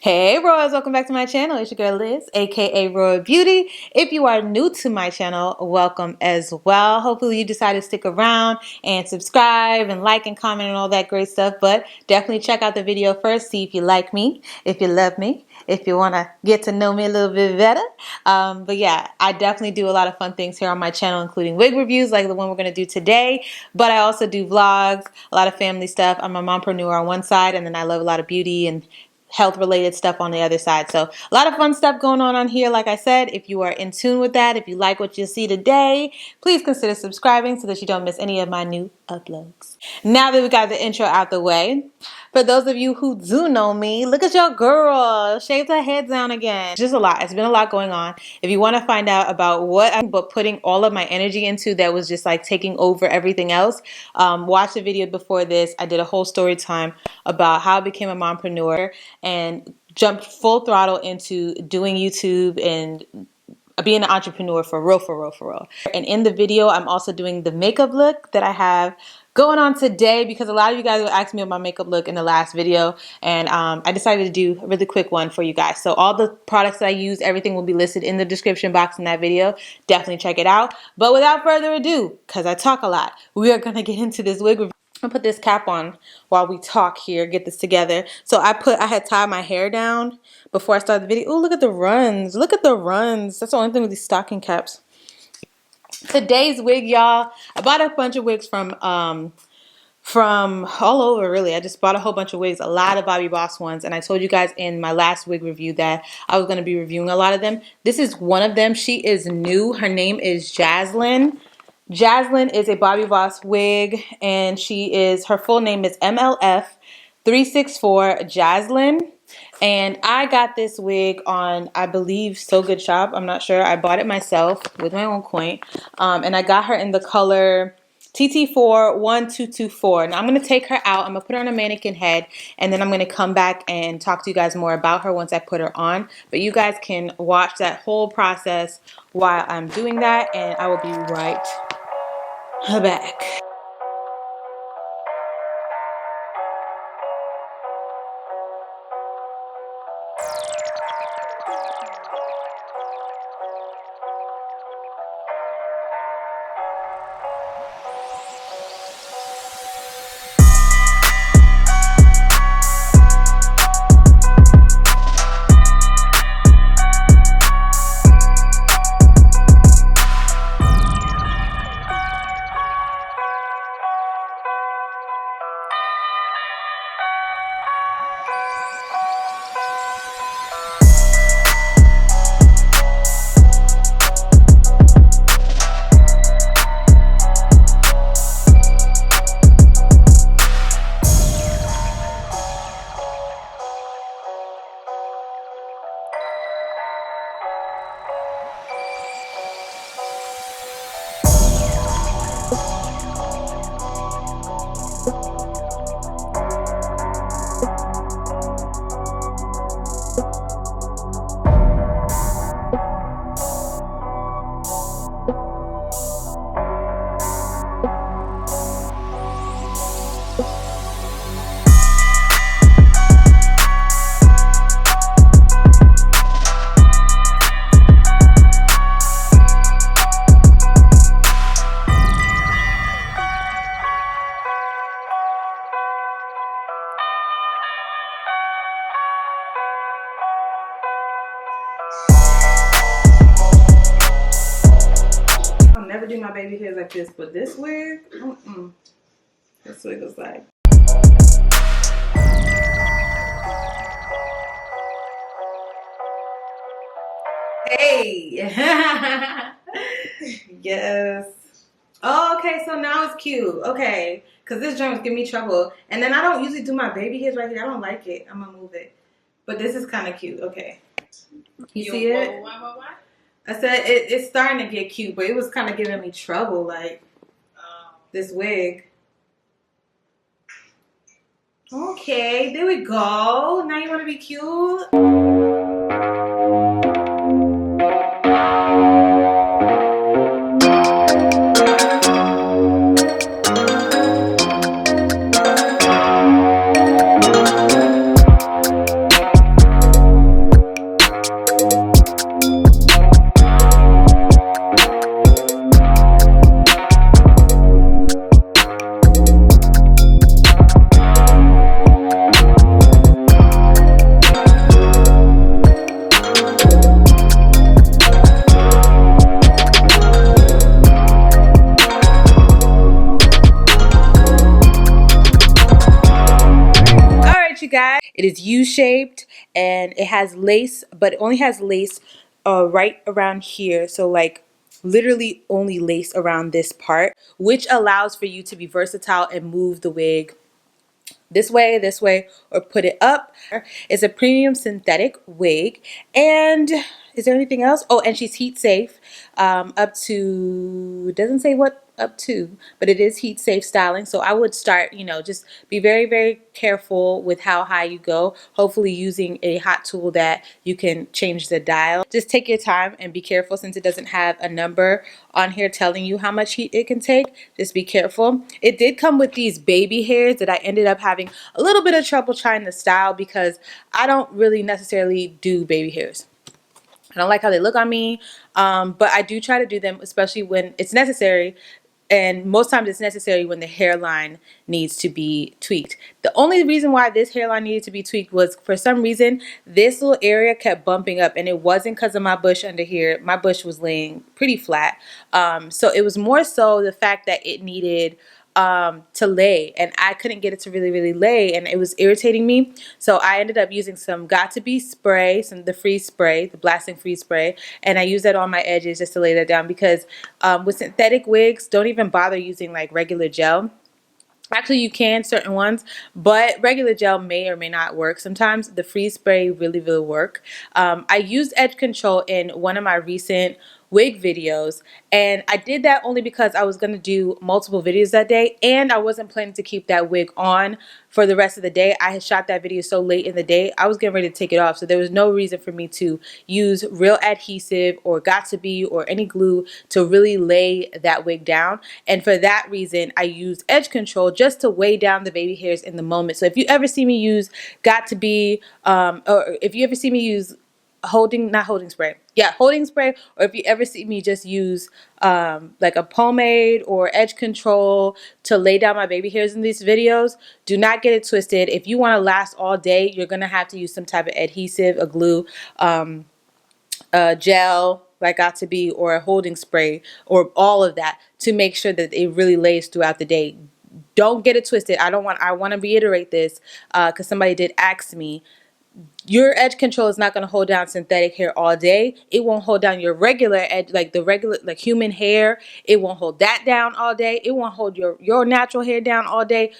Hey Royals, welcome back to my channel. It's your girl Liz, aka Royal Beauty. If you are new to my channel, welcome as well. Hopefully you decide to stick around and subscribe and like and comment and all that great stuff. But definitely check out the video first, see if you like me, if you love me, if you want to get to know me a little bit better. But yeah, I definitely do a lot of fun things here on my channel, including wig reviews like the one we're going to do today. But I also do vlogs, a lot of family stuff. I'm a mompreneur on one side, and then I love a lot of beauty and health related stuff on the other side. So a lot of fun stuff going on here. Like I said, if you are in tune with that, if you like what you see today, please consider subscribing so that you don't miss any of my new uploads. Now that we got the intro out the way, for those of you who do know me, look at your girl, shaved her head down again. Just a lot. It's been a lot going on. If you want to find out about what I'm putting all of my energy into that was just like taking over everything else, watch the video before this. I did a whole story time about how I became a mompreneur and jumped full throttle into doing YouTube and being an entrepreneur for real. And in the video, I'm also doing the makeup look that I have going on today because a lot of you guys were asking me about my makeup look in the last video, and I decided to do a really quick one for you guys. So all the products that I use, everything will be listed in the description box in that video. Definitely check it out. But without further ado, because I talk a lot, we are going to get into this wig review. I'm gonna put this cap on while we talk here, get this together. So I had tied my hair down before I started the video. Oh, look at the runs. Look at the runs. That's the only thing with these stocking caps. Today's wig, y'all. I bought a bunch of wigs from all over, really. I just bought a whole bunch of wigs, a lot of Bobbi Boss ones. And I told you guys in my last wig review that I was going to be reviewing a lot of them. This is one of them. She is new. Her name is Jazzlyn. Jazzlyn is a Bobbi Boss wig, and her full name is MLF 364 Jazzlyn. And I got this wig on, I believe, So Good Shop. I'm not sure. I bought it myself with my own coin. And I got her in the color TT41224. Now I'm going to take her out. I'm going to put her on a mannequin head, and then I'm going to come back and talk to you guys more about her once I put her on. But you guys can watch that whole process while I'm doing that, and I will be right back. Never do my baby hairs like this, but this wig, this wig is like. Hey, yes. Oh, okay, so now it's cute. Okay, because this joint was giving me trouble, and then I don't usually do my baby hairs right here. I don't like it. I'm gonna move it, but this is kind of cute. Okay, you see it? Why? I said it's starting to get cute, but it was kind of giving me trouble, like this wig. Okay, there we go. Now you want to be cute? It is U-shaped and it has lace, but it only has lace right around here. So like literally only lace around this part, which allows for you to be versatile and move the wig this way, or put it up. It's a premium synthetic wig. And is there anything else? Oh, and she's heat safe, up to, it doesn't say what up to, but it is heat safe styling. So I would start, you know, just be very, very careful with how high you go. Hopefully using a hot tool that you can change the dial. Just take your time and be careful, since it doesn't have a number on here telling you how much heat it can take. Just be careful. It did come with these baby hairs that I ended up having a little bit of trouble trying to style, because I don't really necessarily do baby hairs. I don't like how they look on me, but I do try to do them, especially when it's necessary. And most times it's necessary when the hairline needs to be tweaked. The only reason why this hairline needed to be tweaked was, for some reason, this little area kept bumping up, and it wasn't because of my bush under here. My bush was laying pretty flat. So it was more so the fact that it needed to lay, and I couldn't get it to really lay, and it was irritating me. So I ended up using some Got To Be spray, the freeze spray, the blasting freeze spray, and I used that on my edges just to lay that down, because with synthetic wigs, don't even bother using like regular gel. Actually, you can, certain ones, but regular gel may or may not work. Sometimes the freeze spray really will work. I used edge control in one of my recent wig videos, and I did that only because I was going to do multiple videos that day, and I wasn't planning to keep that wig on for the rest of the day. I had shot that video so late in the day, I was getting ready to take it off, so there was no reason for me to use real adhesive or Got To Be or any glue to really lay that wig down. And for that reason, I used edge control just to weigh down the baby hairs in the moment. So if you ever see me use Got To Be, or if you ever see me use holding spray, or if you ever see me just use like a pomade or edge control to lay down my baby hairs in these videos, do not get it twisted. If you want to last all day, you're gonna have to use some type of adhesive, a glue, gel like Got To Be, or a holding spray, or all of that, to make sure that it really lays throughout the day. Don't get it twisted. I want to reiterate this, because somebody did ask me. Your edge control is not going to hold down synthetic hair all day. It won't hold down your regular edge, like the regular, like human hair. It won't hold that down all day. It won't hold your natural hair down all day.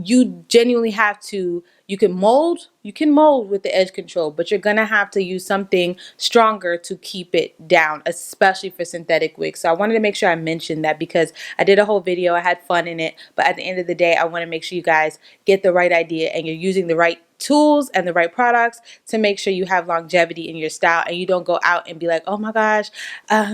You genuinely have to, you can mold with the edge control, but you're gonna have to use something stronger to keep it down, especially for synthetic wigs. So I wanted to make sure I mentioned that, because I did a whole video, I had fun in it, but at the end of the day, I want to make sure you guys get the right idea and you're using the right tools and the right products to make sure you have longevity in your style, and you don't go out and be like, oh my gosh,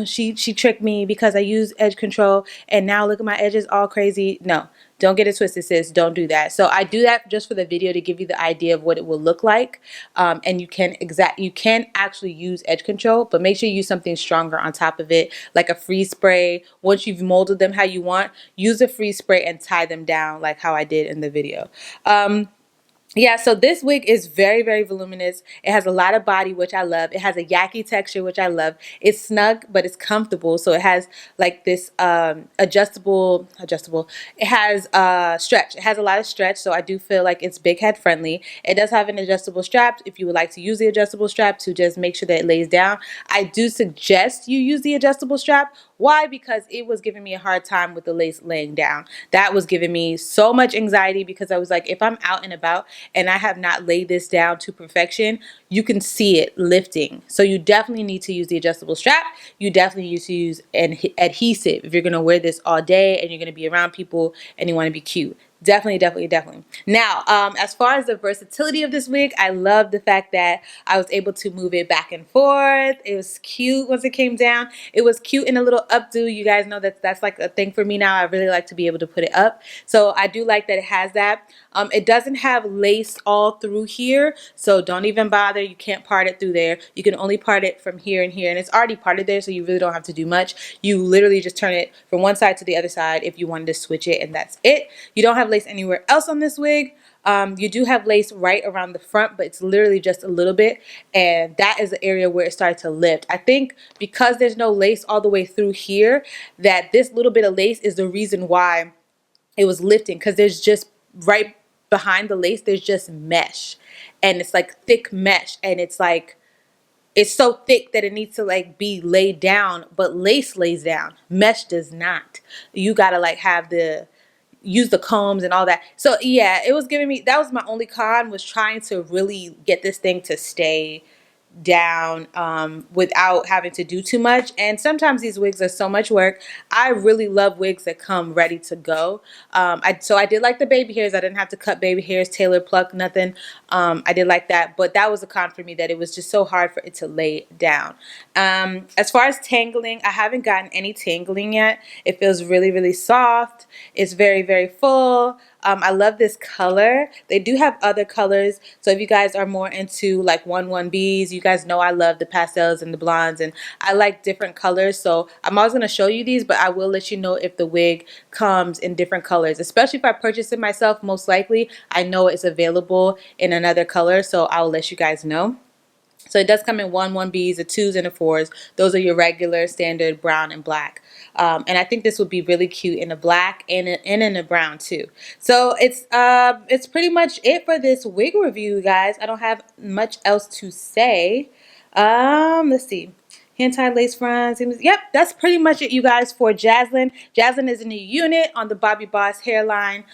she tricked me because I used edge control and now look at my edges all crazy. No, don't get it twisted, sis. Don't do that. So I do that just for the video to give you the idea of what it will look like, and you can actually use edge control, but make sure you use something stronger on top of it, like a freeze spray. Once you've molded them how you want, use a freeze spray and tie them down like how I did in the video. Yeah, so this wig is very voluminous. It has a lot of body, which I love. It has a yaki texture, which I love. It's snug, but it's comfortable. So it has like this adjustable. It has stretch. It has a lot of stretch, so I do feel like it's big head friendly. It does have an adjustable strap if you would like to use the adjustable strap to just make sure that it lays down. I do suggest you use the adjustable strap. Why? Because it was giving me a hard time with the lace laying down. That was giving me so much anxiety, because I was like, if I'm out and about and I have not laid this down to perfection, you can see it lifting. So you definitely need to use the adjustable strap. You definitely need to use an adhesive if you're going to wear this all day and you're going to be around people and you want to be cute. Definitely. Now, as far as the versatility of this wig, I love the fact that I was able to move it back and forth. It was cute once it came down. It was cute in a little updo. You guys know that that's like a thing for me now. I really like to be able to put it up. So I do like that it has that. It doesn't have lace all through here, so don't even bother. You can't part it through there. You can only part it from here and here, and it's already parted there, so you really don't have to do much. You literally just turn it from one side to the other side if you wanted to switch it, and that's it. You don't have lace anywhere else on this wig. You do have lace right around the front, but it's literally just a little bit, and that is the area where it started to lift. I think because there's no lace all the way through here, that this little bit of lace is the reason why it was lifting, because there's just right behind the lace there's just mesh, and it's like thick mesh, and it's like it's so thick that it needs to like be laid down, but lace lays down, mesh does not. You gotta like have the use the combs and all that. So yeah, it was giving me, that was my only con, was trying to really get this thing to stay down without having to do too much. And sometimes these wigs are so much work. I really love wigs that come ready to go. So I did like the baby hairs. I didn't have to cut baby hairs, tailor, pluck, nothing. I did like that, but that was a con for me, that it was just so hard for it to lay down. As far as tangling, I haven't gotten any tangling yet. It feels really, really soft. It's very, very full. I love this color. They do have other colors, so if you guys are more into like 1-1Bs, you guys know I love the pastels and the blondes, and I like different colors. So I'm always going to show you these, but I will let you know if the wig comes in different colors, especially if I purchase it myself. Most likely I know it's available in another color, so I'll let you guys know. So it does come in 1-1Bs, a 2s, and a 4s. Those are your regular standard brown and black. And I think this would be really cute in a black and in a brown too. So it's pretty much it for this wig review, guys. I don't have much else to say. Let's see. Hand-tied lace fronts. Yep, that's pretty much it, you guys, for Jazzlyn. Jazzlyn is a new unit on the Bobbi Boss hairline.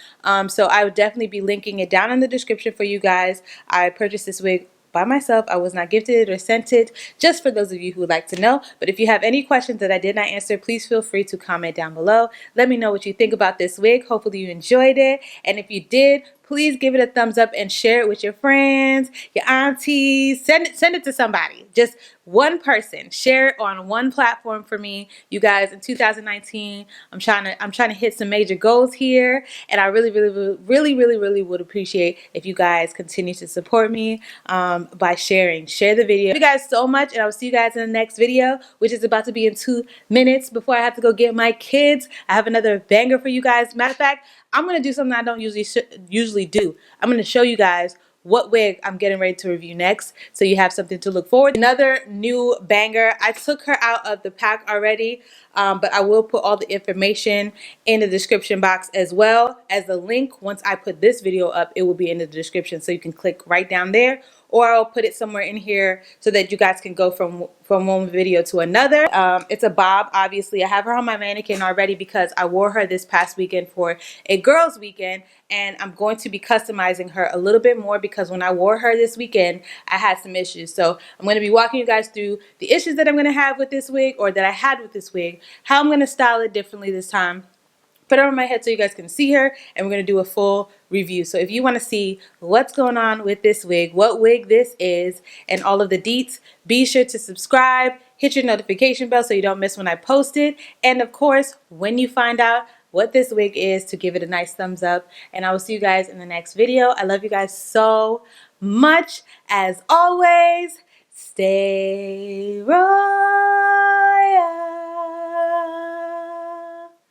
So I would definitely be linking it down in the description for you guys. I purchased this wig by myself. I was not gifted or sent it, just for those of you who would like to know. But if you have any questions that I did not answer, please feel free to comment down below. Let me know what you think about this wig. Hopefully you enjoyed it. And if you did, please give it a thumbs up and share it with your friends, your aunties. Send it to somebody. Just one person. Share it on one platform for me. You guys, in 2019, I'm trying to hit some major goals here, and I really would appreciate if you guys continue to support me by sharing. Share the video. Thank you guys so much, and I will see you guys in the next video, which is about to be in 2 minutes before I have to go get my kids. I have another banger for you guys. Matter of fact, I'm going to do something I don't usually do. I'm going to show you guys what wig I'm getting ready to review next, so you have something to look forward to. Another new banger. I took her out of the pack already, but I will put all the information in the description box, as well as the link. Once I put this video up, it will be in the description, so you can click right down there, or I'll put it somewhere in here so that you guys can go from one video to another. It's a bob, obviously. I have her on my mannequin already because I wore her this past weekend for a girls' weekend, and I'm going to be customizing her a little bit more because when I wore her this weekend, I had some issues. So I'm going to be walking you guys through the issues that I'm going to have with this wig, or that I had with this wig, how I'm going to style it differently this time, put her on my head so you guys can see her, and we're going to do a full review. So if you want to see what's going on with this wig, what wig this is, and all of the deets, be sure to subscribe, hit your notification bell so you don't miss when I post it, and of course, when you find out what this wig is, to give it a nice thumbs up. And I will see you guys in the next video. I love you guys so much. As always, stay raw.